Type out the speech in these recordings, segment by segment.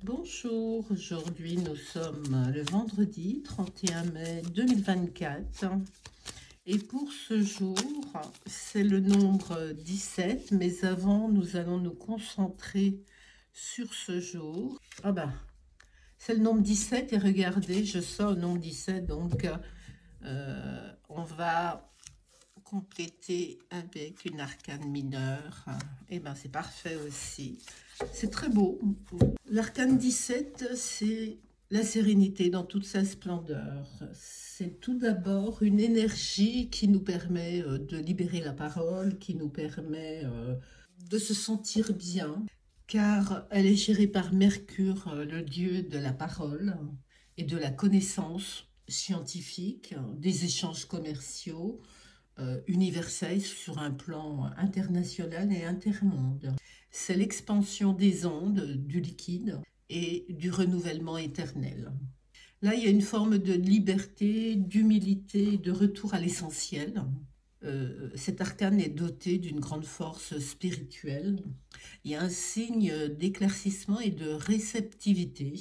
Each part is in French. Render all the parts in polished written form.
Bonjour, aujourd'hui nous sommes le vendredi 31 mai 2024 et pour ce jour c'est le nombre 17, mais avant nous allons nous concentrer sur ce jour. Ah bah c'est le nombre 17 et regardez, je sors le nombre 17, donc on va compléter avec une arcane mineure. Et ben c'est parfait aussi. C'est très beau. L'arcane 17, c'est la sérénité dans toute sa splendeur. C'est tout d'abord une énergie qui nous permet de libérer la parole, qui nous permet de se sentir bien, car elle est gérée par Mercure, le dieu de la parole et de la connaissance scientifique, des échanges commerciaux, universelle sur un plan international et intermonde. C'est l'expansion des ondes, du liquide et du renouvellement éternel. Là, il y a une forme de liberté, d'humilité, de retour à l'essentiel. Cet arcane est doté d'une grande force spirituelle. Il y a un signe d'éclaircissement et de réceptivité.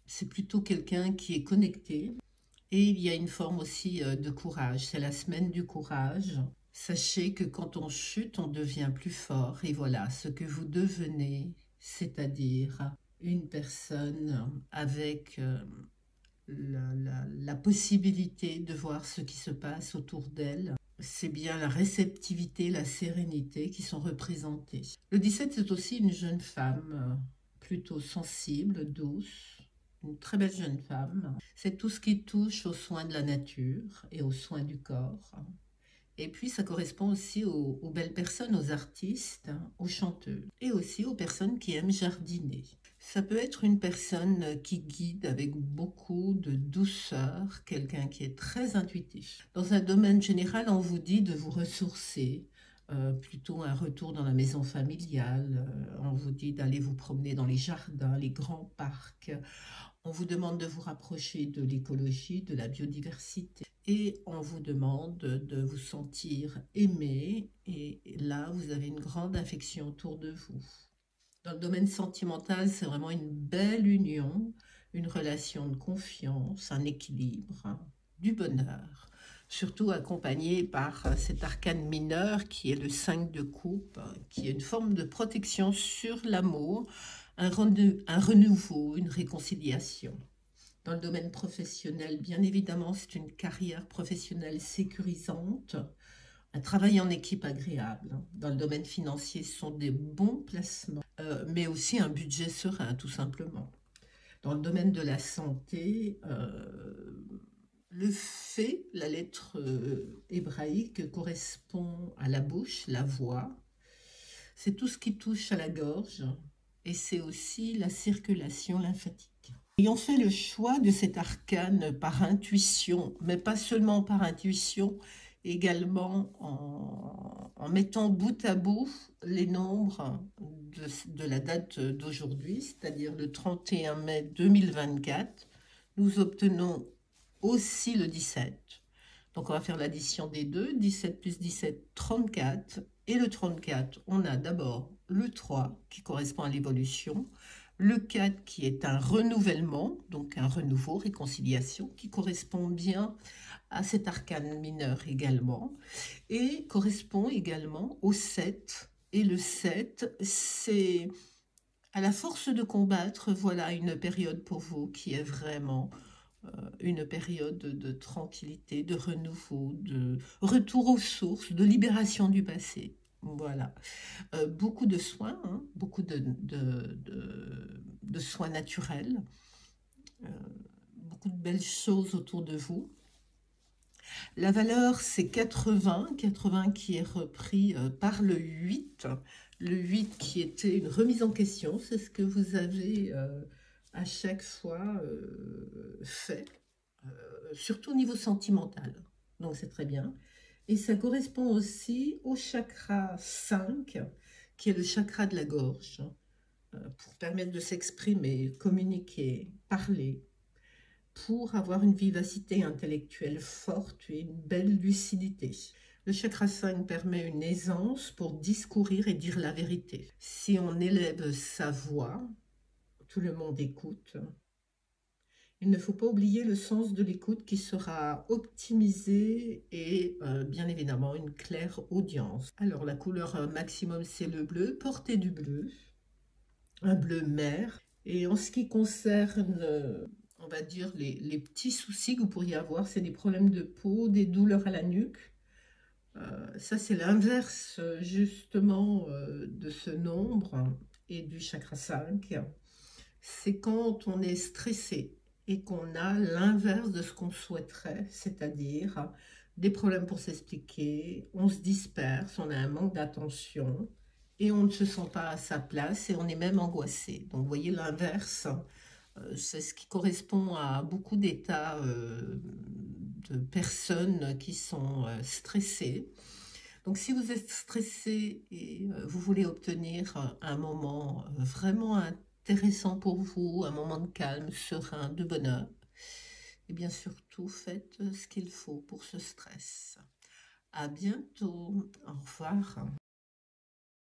C'est plutôt quelqu'un qui est connecté, et il y a une forme aussi de courage. C'est la semaine du courage. Sachez que quand on chute, on devient plus fort. Et voilà ce que vous devenez, c'est-à-dire une personne avec la possibilité de voir ce qui se passe autour d'elle. C'est bien la réceptivité, la sérénité qui sont représentées. Le 17, c'est aussi une jeune femme plutôt sensible, douce, une très belle jeune femme. C'est tout ce qui touche aux soins de la nature et aux soins du corps. Et puis ça correspond aussi aux belles personnes, aux artistes, aux chanteuses et aussi aux personnes qui aiment jardiner. Ça peut être une personne qui guide avec beaucoup de douceur, quelqu'un qui est très intuitif. Dans un domaine général, on vous dit de vous ressourcer, plutôt un retour dans la maison familiale, on vous dit d'aller vous promener dans les jardins, les grands parcs, on vous demande de vous rapprocher de l'écologie, de la biodiversité, et on vous demande de vous sentir aimé, et là vous avez une grande affection autour de vous. Dans le domaine sentimental, c'est vraiment une belle union, une relation de confiance, un équilibre, du bonheur, surtout accompagné par cet arcane mineur qui est le 5 de coupe, qui est une forme de protection sur l'amour, un renouveau, une réconciliation. Dans le domaine professionnel, bien évidemment, c'est une carrière professionnelle sécurisante, un travail en équipe agréable. Dans le domaine financier, ce sont des bons placements, mais aussi un budget serein, tout simplement. Dans le domaine de la santé, le fait, la lettre hébraïque correspond à la bouche, la voix. C'est tout ce qui touche à la gorge et c'est aussi la circulation lymphatique. Ayant fait le choix de cet arcane par intuition, mais pas seulement par intuition, également en mettant bout à bout les nombres de la date d'aujourd'hui, c'est-à-dire le 31 mai 2024, nous obtenons aussi le 17. Donc on va faire l'addition des deux, 17 plus 17, 34. Et le 34, on a d'abord le 3 qui correspond à l'évolution, le 4 qui est un renouvellement, donc un renouveau, réconciliation, qui correspond bien à cet arcane mineur également, et correspond également au 7. Et le 7, c'est à la force de combattre, voilà une période pour vous qui est vraiment une période de tranquillité, de renouveau, de retour aux sources, de libération du passé. Voilà. Beaucoup de soins, hein, beaucoup de soins naturels, euh, beaucoup de belles choses autour de vous. La valeur, c'est 80, 80 qui est repris par le 8 qui était une remise en question, c'est ce que vous avez à chaque fois fait, surtout au niveau sentimental, donc c'est très bien. Et ça correspond aussi au chakra 5, qui est le chakra de la gorge, pour permettre de s'exprimer, communiquer, parler, pour avoir une vivacité intellectuelle forte et une belle lucidité. Le chakra 5 permet une aisance pour discourir et dire la vérité. Si on élève sa voix, tout le monde écoute. Il ne faut pas oublier le sens de l'écoute qui sera optimisé et bien évidemment une claire audience. Alors la couleur maximum c'est le bleu, portez du bleu, un bleu mer. Et en ce qui concerne, on va dire, les petits soucis que vous pourriez avoir, c'est des problèmes de peau, des douleurs à la nuque. Ça, c'est l'inverse justement de ce nombre et du chakra 5. C'est quand on est stressé et qu'on a l'inverse de ce qu'on souhaiterait, c'est-à-dire des problèmes pour s'expliquer, on se disperse, on a un manque d'attention et on ne se sent pas à sa place et on est même angoissé. Donc, vous voyez l'inverse. C'est ce qui correspond à beaucoup d'états de personnes qui sont stressées. Donc si vous êtes stressé et vous voulez obtenir un moment vraiment intéressant pour vous, un moment de calme, serein, de bonheur, et bien surtout faites ce qu'il faut pour ce stress. À bientôt. Au revoir.